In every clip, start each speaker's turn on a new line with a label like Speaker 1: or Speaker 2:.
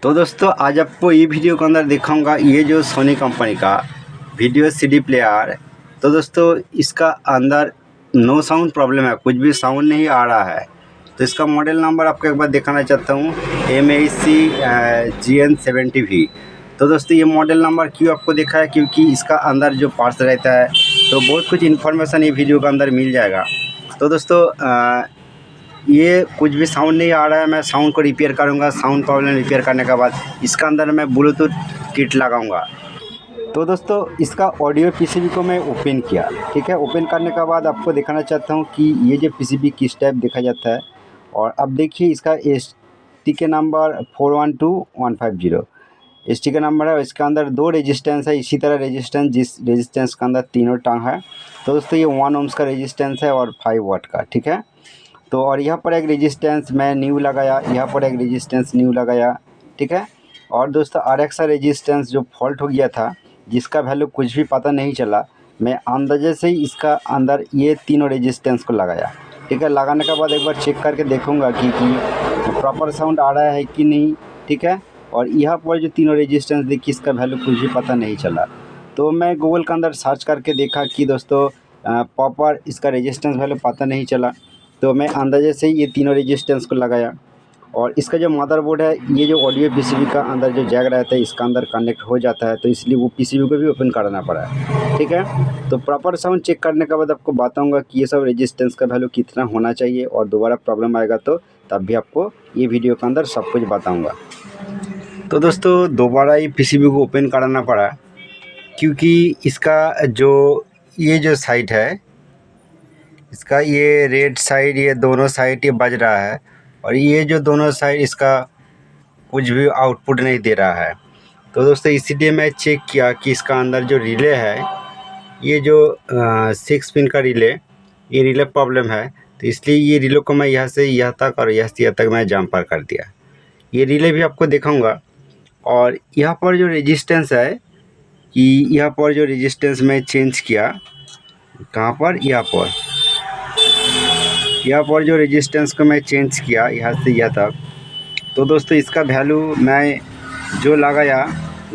Speaker 1: तो दोस्तों आज आपको ये वीडियो के अंदर दिखाऊंगा ये जो सोनी कंपनी का वीडियो सीडी प्लेयर। तो दोस्तों इसका अंदर नो साउंड प्रॉब्लम है, कुछ भी साउंड नहीं आ रहा है। तो इसका मॉडल नंबर आपको एक बार दिखाना चाहता हूँ, MAC-GN70V। तो दोस्तों ये मॉडल नंबर क्यों आपको देखा है, क्योंकि इसका अंदर जो पार्ट्स रहता है तो बहुत कुछ इन्फॉर्मेशन ये वीडियो के अंदर मिल जाएगा। तो दोस्तों ये कुछ भी साउंड नहीं आ रहा है, मैं साउंड को रिपेयर करूंगा। साउंड प्रॉब्लम रिपेयर करने के बाद इसका अंदर मैं ब्लूटूथ किट लगाऊंगा। तो दोस्तों इसका ऑडियो पीसीबी को मैं ओपन किया, ठीक है। ओपन करने के बाद आपको दिखाना चाहता हूं कि ये जो पीसीबी किस टाइप देखा जाता है। और अब देखिए इसका STK नंबर 412150 STK नंबर है। इसके अंदर 2 रेजिस्टेंस है, इसी तरह रेजिस्टेंस जिस रेजिस्टेंस के अंदर तीनों टांग है। तो दोस्तों ये 1 ओम्स का रेजिस्टेंस है और 5 वाट का, ठीक है। तो और यहाँ पर एक रेजिस्टेंस मैं न्यू लगाया, यहाँ पर एक रेजिस्टेंस न्यू लगाया, ठीक है। और दोस्तों RX रेजिस्टेंस जो फॉल्ट हो गया था, जिसका वैल्यू कुछ भी पता नहीं चला, मैं अंदाजे से ही इसका अंदर ये तीनों रेजिस्टेंस को लगाया, ठीक है। लगाने के बाद एक बार चेक करके देखूँगा कि प्रॉपर साउंड आ रहा है कि नहीं, ठीक है। और यहाँ पर जो तीनों रेजिस्टेंस देखिए इसका वैल्यू कुछ भी पता नहीं चला। तो मैं गूगल के अंदर सर्च करके देखा कि दोस्तों प्रॉपर इसका रेजिस्टेंस वैल्यू पता नहीं चला। तो मैं अंदाजे से ये तीनों रेजिस्टेंस को लगाया। और इसका जो मदरबोर्ड है, ये जो ऑडियो पीसीबी का अंदर जो जैक रहता है इसका अंदर कनेक्ट हो जाता है, तो इसलिए वो पीसीबी को भी ओपन कराना पड़ा है, ठीक है। तो प्रॉपर साउंड चेक करने के बाद आपको बताऊंगा कि ये सब रेजिस्टेंस का वैल्यू कितना होना चाहिए। और दोबारा प्रॉब्लम आएगा तो तब भी आपको ये वीडियो के अंदर सब कुछ बताऊँगा। तो दोस्तों दोबारा ये पीसीबी को ओपन कराना पड़ा, क्योंकि इसका ये जो साइड है, इसका ये रेड साइड, ये दोनों साइड ये बज रहा है। और ये जो दोनों साइड इसका कुछ भी आउटपुट नहीं दे रहा है। तो दोस्तों इसीलिए मैं चेक किया कि इसका अंदर जो रिले है, ये जो 6 पिन का रिले, ये रिले प्रॉब्लम है। तो इसलिए ये रिले को मैं यहाँ से यहाँ तक और यहाँ से यहाँ तक मैं जम्पर कर दिया। ये रिले भी आपको दिखाऊँगा। और यहाँ पर जो रेजिस्टेंस है, कि यहाँ पर जो रेजिस्टेंस मैं चेंज किया, कहाँ पर, यहाँ पर जो रेजिस्टेंस को मैं चेंज किया यहाँ से यहाँ तक। तो दोस्तों इसका वैल्यू मैं जो लगाया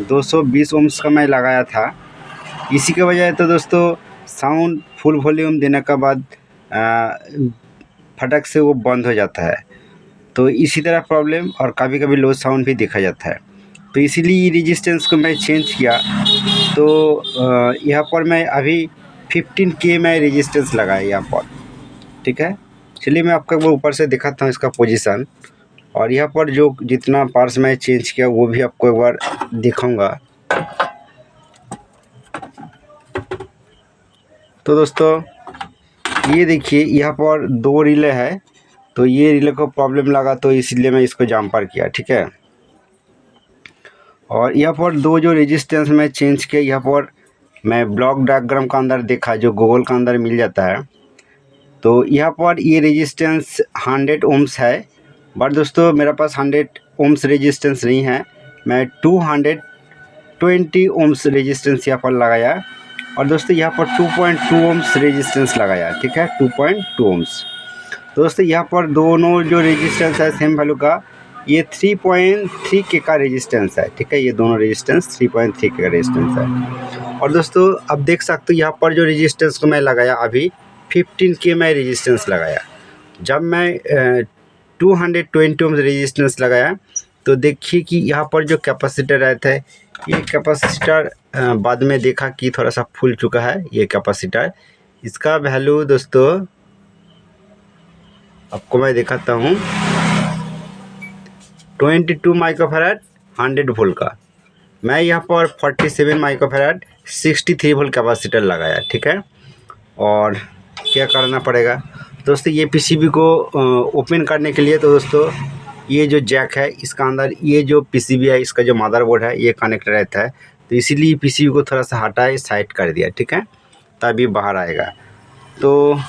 Speaker 1: 220 ओम्स का मैं लगाया था। इसी के वजह तो दोस्तों साउंड फुल वॉल्यूम देने के बाद फटक से वो बंद हो जाता है। तो इसी तरह प्रॉब्लम और कभी कभी लो साउंड भी देखा जाता है। तो इसीलिए रेजिस्टेंस को मैं चेंज किया। तो यहाँ पर मैं अभी 15K मैं रेजिस्टेंस लगाया यहाँ पर, ठीक है। चलिए मैं आपको एक बार ऊपर से दिखाता हूँ इसका पोजीशन। और यहाँ पर जो जितना पार्ट्स मैं चेंज किया वो भी आपको एक बार दिखाऊंगा। तो दोस्तों ये देखिए यहाँ पर 2 रिले है, तो ये रिले को प्रॉब्लम लगा तो इसलिए मैं इसको जम्पर किया, ठीक है। और यहाँ पर 2 जो रेजिस्टेंस मैं चेंज किया, यहाँ पर मैं ब्लॉक डायग्राम का अंदर देखा जो गूगल का अंदर मिल जाता है। तो यहाँ पर ये रेजिस्टेंस 100 ओम्स है, बट दोस्तों मेरे पास 100 ओम्स रेजिस्टेंस नहीं है। मैं 220 ओम्स रेजिस्टेंस यहाँ पर लगाया। और दोस्तों यहाँ पर 2.2 ओम्स रेजिस्टेंस लगाया, ठीक है, 2.2 ओम्स। दोस्तों यहाँ पर दोनों जो रेजिस्टेंस है सेम वैल्यू का, ये 3.3K का रेजिस्टेंस है, ठीक है। ये दोनों रेजिस्टेंस 3.3K का रेजिस्टेंस है। और दोस्तों अब देख सकते हो यहाँ पर जो रेजिस्टेंस को मैं लगाया अभी 15K में रेजिस्टेंस लगाया। जब मैं 220 ओम रेजिस्टेंस लगाया तो देखिए कि यहाँ पर जो कैपेसिटर रहता है, ये कैपेसिटर बाद में देखा कि थोड़ा सा फूल चुका है। ये कैपेसिटर, इसका वैल्यू दोस्तों आपको मैं दिखाता हूँ, 22 माइक्रोफैराड 100 वोल्ट का। मैं यहाँ पर 47 माइक्रोफैराड 63 वोल्ट कैपेसिटर लगाया, ठीक है। और क्या करना पड़ेगा दोस्तों, ये पीसीबी को ओपन करने के लिए, तो दोस्तों ये जो जैक है इसका अंदर ये जो पीसीबी है, इसका जो मदरबोर्ड है ये कनेक्ट रहता है। तो इसीलिए पीसीबी को थोड़ा सा हटाए साइड कर दिया, ठीक है, तभी बाहर आएगा। तो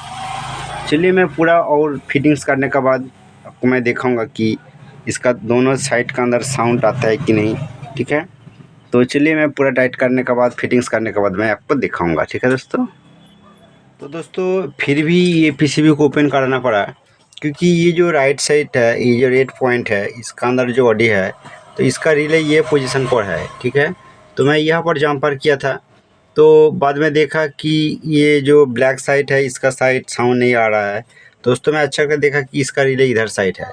Speaker 1: चलिए मैं पूरा और फिटिंग्स करने के बाद आपको मैं दिखाऊंगा कि इसका दोनों साइड का अंदर साउंड आता है कि नहीं, ठीक है। तो चलिए मैं पूरा टाइट करने के बाद, फिटिंग्स करने के बाद मैं आपको दिखाऊँगा, ठीक है दोस्तों। तो दोस्तों फिर भी ये पीसीबी को ओपन कराना पड़ा, क्योंकि ये जो राइट साइड है, ये जो रेड पॉइंट है, इसका अंदर जो बॉडी है तो इसका रिले ये पोजीशन पर है, ठीक है। तो मैं यहाँ पर जंपर किया था, तो बाद में देखा कि ये जो ब्लैक साइड है इसका साइड साउंड नहीं आ रहा है। दोस्तों मैं अच्छा कर देखा कि इसका रिले इधर साइड है,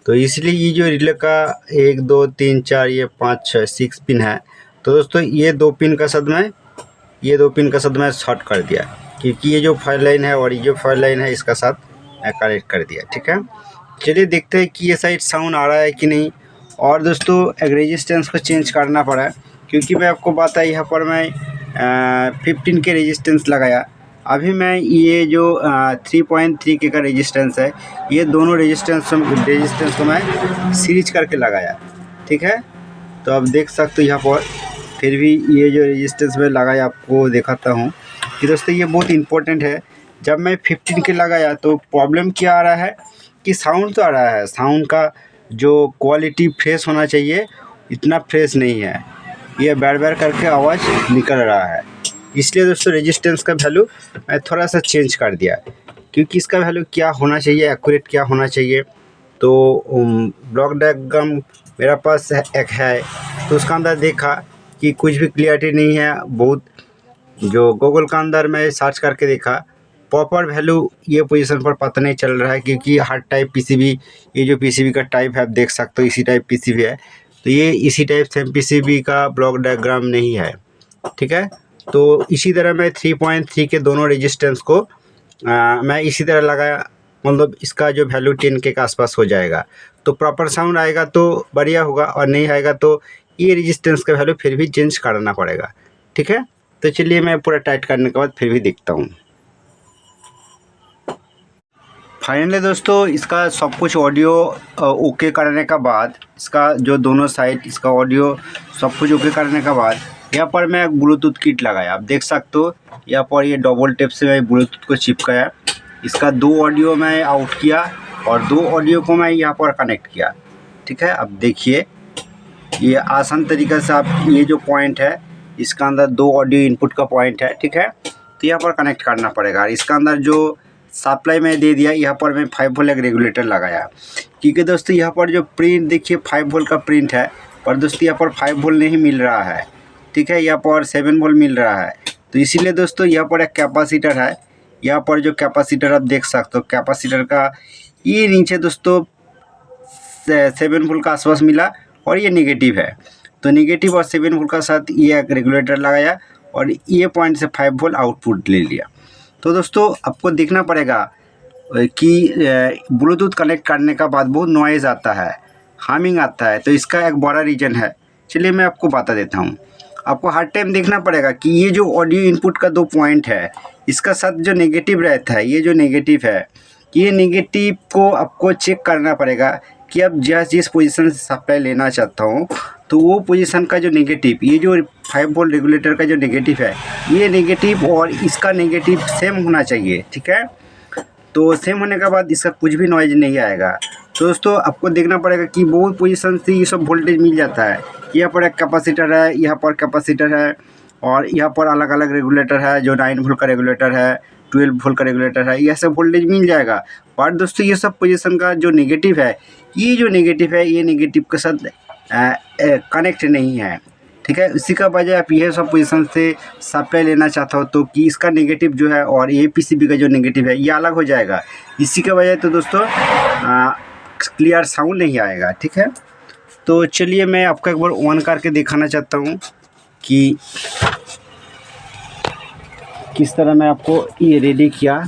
Speaker 1: तो इसलिए ये जो रिले का 1 2 3 4 ये 5 6 6 पिन है। तो दोस्तों ये 2 पिन का साथ मैं शॉर्ट कर दिया, क्योंकि ये जो फायर लाइन है और ये जो फायर लाइन है इसका साथ मैं कनेक्ट कर दिया, ठीक है। चलिए देखते हैं कि ये साइड साउंड आ रहा है कि नहीं। और दोस्तों एक रेजिस्टेंस को चेंज करना पड़ा, क्योंकि मैं आपको बताया यहाँ पर मैं 15 के रेजिस्टेंस लगाया। अभी मैं ये जो 3.3 के का रेजिस्टेंस है, ये दोनों रेजिस्टेंस को मैं सीरीज करके लगाया, ठीक है। तो आप देख सकते हो यहाँ पर फिर भी ये जो रेजिस्टेंस में लगाया आपको दिखाता हूँ कि दोस्तों ये बहुत इंपॉर्टेंट है। जब मैं 15 के लगाया तो प्रॉब्लम क्या आ रहा है कि साउंड तो आ रहा है, साउंड का जो क्वालिटी फ्रेश होना चाहिए इतना फ्रेश नहीं है, ये बैर बैर करके आवाज़ निकल रहा है। इसलिए दोस्तों रेजिस्टेंस का वैल्यू मैं थोड़ा सा चेंज कर दिया, क्योंकि इसका वैल्यू क्या होना चाहिए, एक्यूरेट क्या होना चाहिए। तो ब्लॉक डायग्राम मेरा पास एक है, तो उसका अंदर देखा कि कुछ भी क्लियरिटी नहीं है। बहुत जो गूगल का अंदर मैं सर्च करके देखा, प्रॉपर वैल्यू ये पोजीशन पर पता नहीं चल रहा है, क्योंकि हर टाइप पीसीबी, ये जो पीसीबी का टाइप है आप देख सकते हो इसी टाइप पीसीबी है, तो ये इसी टाइप सेम पीसीबी का ब्लॉक डायग्राम नहीं है, ठीक है। तो इसी तरह मैं 3.3 के दोनों रेजिस्टेंस को मैं इसी तरह लगाया, मतलब इसका जो वैल्यू 10 के आसपास हो जाएगा तो प्रॉपर साउंड आएगा तो बढ़िया होगा, और नहीं आएगा तो ये रेजिस्टेंस का वैल्यू फिर भी चेंज करना पड़ेगा, ठीक है। तो चलिए मैं पूरा टाइट करने के बाद फिर भी देखता हूँ। फाइनली दोस्तों इसका सब कुछ ऑडियो ओके करने का बाद, इसका जो दोनों साइड इसका ऑडियो सब कुछ ओके करने के बाद यहाँ पर मैं ब्लूटूथ किट लगाया। आप देख सकते हो यहाँ पर ये डबल टेप से मैं ब्लूटूथ को चिपकाया। इसका 2 ऑडियो मैं आउट किया और 2 ऑडियो को मैं यहाँ पर कनेक्ट किया, ठीक है। अब देखिए ये आसान तरीक़े से आप ये जो पॉइंट है इसका अंदर 2 ऑडियो इनपुट का पॉइंट है, ठीक है। तो यहाँ पर कनेक्ट करना पड़ेगा। और इसका अंदर जो सप्लाई में दे दिया, यहाँ पर मैं 5 वोल्ट एक रेगुलेटर लगाया, क्योंकि दोस्तों यहाँ पर जो प्रिंट देखिए 5 वोल्ट का प्रिंट है, पर दोस्तों यहाँ पर 5 वोल्ट नहीं मिल रहा है, ठीक है। यहाँ पर 7 वोल्ट मिल रहा है। तो इसीलिए दोस्तों यहाँ पर एक कैपेसिटर है, यहाँ पर जो कैपेसिटर आप देख सकते हो, कैपेसिटर का ये नीचे दोस्तों 7 वोल्ट का आसपास मिला और ये नेगेटिव है। तो नेगेटिव और 7 वोल्ट का साथ ये एक रेगुलेटर लगाया और ये पॉइंट से 5 वोल्ट आउटपुट ले लिया। तो दोस्तों आपको देखना पड़ेगा कि ब्लूटूथ कनेक्ट करने का बाद बहुत नॉइज़ आता है, हामिंग आता है, तो इसका एक बड़ा रीज़न है। चलिए मैं आपको बता देता हूँ। आपको हर टाइम देखना पड़ेगा कि ये जो ऑडियो इनपुट का 2 पॉइंट है इसका साथ जो नेगेटिव रहता है, ये जो नेगेटिव है, ये नेगेटिव को आपको चेक करना पड़ेगा कि अब जिस पोजीशन से सप्लाई लेना चाहता हूँ तो वो पोजीशन का जो नेगेटिव, ये जो 5 वोल्ट रेगुलेटर का जो नेगेटिव है, ये नेगेटिव और इसका नेगेटिव सेम होना चाहिए, ठीक है। तो सेम होने के बाद इसका कुछ भी नॉइज नहीं आएगा। तो दोस्तों आपको देखना पड़ेगा कि बहुत पोजीशन से ये सब वोल्टेज मिल जाता है। यहाँ पर एक कैपेसिटर है, यहाँ पर कैपेसिटर है, और यहाँ पर अलग अलग रेगुलेटर है, जो 9 वोल्ट का रेगुलेटर है, 12 वोल्ट का रेगुलेटर है, यह सब वोल्टेज मिल जाएगा। पर दोस्तों ये सब पोजीशन का जो नेगेटिव है, ये जो नेगेटिव है ये नेगेटिव के साथ कनेक्ट नहीं है, ठीक है। इसी का वजह आप यह सब पोजीशन से सप्लाई लेना चाहता हो तो कि इसका नेगेटिव जो है और ये पीसीबी का जो नेगेटिव है ये अलग हो जाएगा। इसी का वजह तो दोस्तों क्लियर साउंड नहीं आएगा, ठीक है। तो चलिए मैं आपको एक बार ऑन करके दिखाना चाहता हूँ कि किस तरह मैं आपको ये रेडी किया।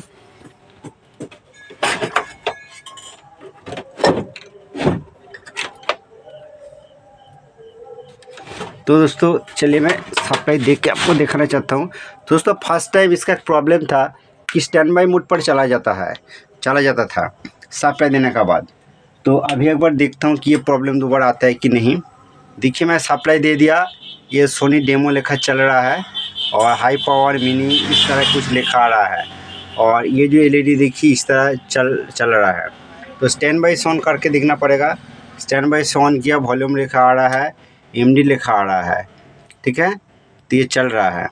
Speaker 1: तो दोस्तों चलिए मैं सप्लाई देख के आपको दिखाना चाहता हूँ। दोस्तों फर्स्ट टाइम इसका प्रॉब्लम था कि स्टैंड बाई मोड पर चला जाता था सप्लाई देने के बाद। तो अभी एक बार देखता हूँ कि ये प्रॉब्लम दोबारा आता है कि नहीं। देखिए मैं सप्लाई दे दिया, ये सोनी डेमो लिखा चल रहा है और हाई पावर मिनी इस तरह कुछ लिखा आ रहा है, और ये जो एलईडी देखिए इस तरह चल रहा है। तो स्टैंड बाई ऑन करके देखना पड़ेगा। स्टैंड बाई ऑन किया, वॉल्यूम लिखा आ रहा है, एमडी लिखा आ रहा है, ठीक है। तो ये चल रहा है।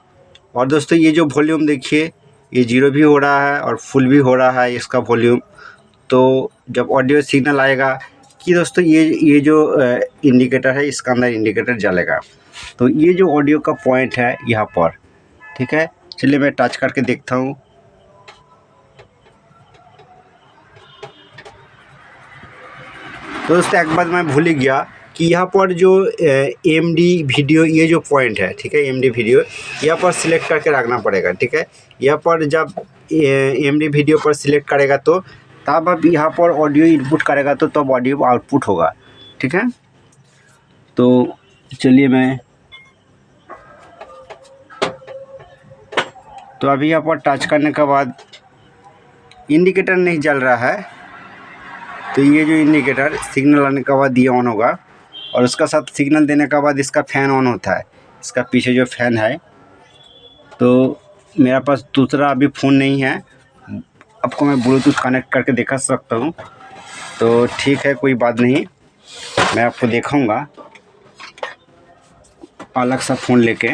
Speaker 1: और दोस्तों ये जो वॉल्यूम देखिए ये 0 भी हो रहा है और फुल भी हो रहा है इसका वॉल्यूम। तो जब ऑडियो सिग्नल आएगा कि दोस्तों ये जो इंडिकेटर है, इसका अंदर इंडिकेटर जलेगा। तो ये जो ऑडियो का पॉइंट है यहाँ पर, ठीक है। चलिए मैं टच करके देखता हूँ। तो दोस्तों एक बात मैं भूल ही गया कि यहाँ पर जो AMD वीडियो, ये जो पॉइंट है, ठीक है, AMD वीडियो यहाँ पर सिलेक्ट करके रखना पड़ेगा, ठीक है। यहाँ पर जब AMD वीडियो पर सिलेक्ट करेगा तो तब अब यहाँ पर ऑडियो इनपुट करेगा तो तब ऑडियो आउटपुट होगा, ठीक है। तो चलिए तो अभी यहाँ पर टच करने के बाद इंडिकेटर नहीं जल रहा है। तो ये जो इंडिकेटर सिग्नल आने के बाद ये ऑन होगा और उसका साथ सिग्नल देने के बाद इसका फ़ैन ऑन होता है, इसका पीछे जो फ़ैन है। तो मेरा पास दूसरा अभी फ़ोन नहीं है, आपको मैं ब्लूटूथ कनेक्ट करके दिखा सकता हूँ। तो ठीक है, कोई बात नहीं, मैं आपको दिखाऊंगा अलग सा फ़ोन लेके।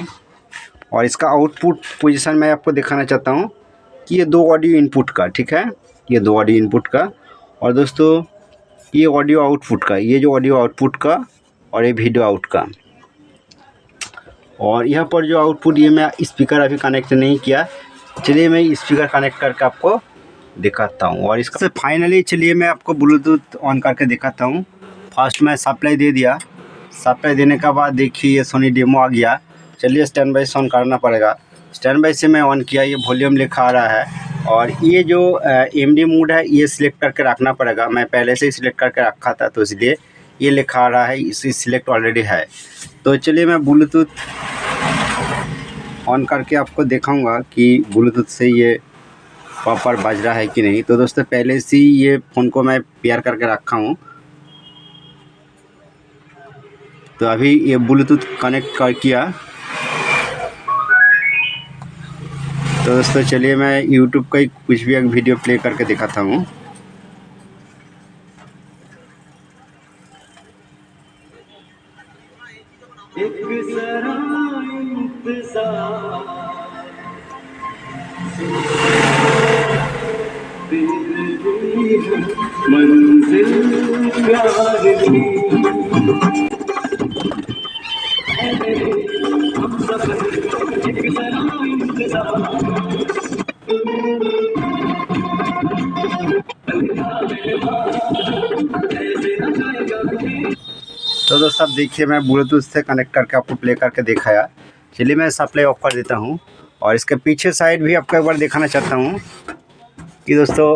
Speaker 1: और इसका आउटपुट पोजीशन मैं आपको दिखाना चाहता हूँ कि ये 2 ऑडियो इनपुट का, ठीक है, ये 2 ऑडियो इनपुट का। और दोस्तों ये ऑडियो आउटपुट का, ये जो ऑडियो आउटपुट का और ये वीडियो आउट का। और यहाँ पर जो आउटपुट, ये मैं स्पीकर अभी कनेक्ट नहीं किया। चलिए मैं स्पीकर कनेक्ट करके आपको दिखाता हूँ। और इसका फाइनली चलिए मैं आपको ब्लूटूथ ऑन करके दिखाता हूँ। फर्स्ट मैं सप्लाई दे दिया, सप्लाई देने के बाद देखिए ये सोनी डेमो आ गया। चलिए स्टैंड बाई से ऑन करना पड़ेगा। स्टैंड बाई से मैं ऑन किया, ये वॉल्यूम लिखा आ रहा है। और ये जो AMD मोड है ये सिलेक्ट करके रखना पड़ेगा। मैं पहले से ही सिलेक्ट करके रखा था तो इसलिए ये लिखा आ रहा है, इसे सिलेक्ट ऑलरेडी है। तो चलिए मैं ब्लूटूथ ऑन करके आपको दिखाऊंगा कि ब्लूटूथ से ये प्रॉपर बज रहा है कि नहीं। तो दोस्तों पहले से ही ये फ़ोन को मैं पेयर करके रखा हूँ। तो अभी ये ब्लूटूथ कनेक्ट कर किया। तो दोस्तों चलिए मैं YouTube का कुछ भी एक वीडियो प्ले करके दिखाता हूँ। तो दोस्तों अब देखिए मैं ब्लूटूथ से कनेक्ट करके आपको प्ले करके दिखाया। चलिए मैं सप्लाई ऑफ कर देता हूँ। और इसके पीछे साइड भी आपको एक बार दिखाना चाहता हूँ कि दोस्तों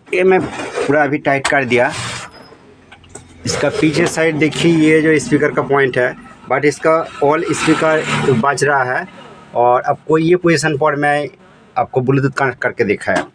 Speaker 1: ये मैं पूरा अभी टाइट कर दिया। इसका पीछे साइड देखिए, ये जो स्पीकर का पॉइंट है, बट इसका ऑल स्पीकर बज रहा है। और आपको ये पोजीशन पर मैं आपको ब्लूटूथ कनेक्ट करके दिखाया।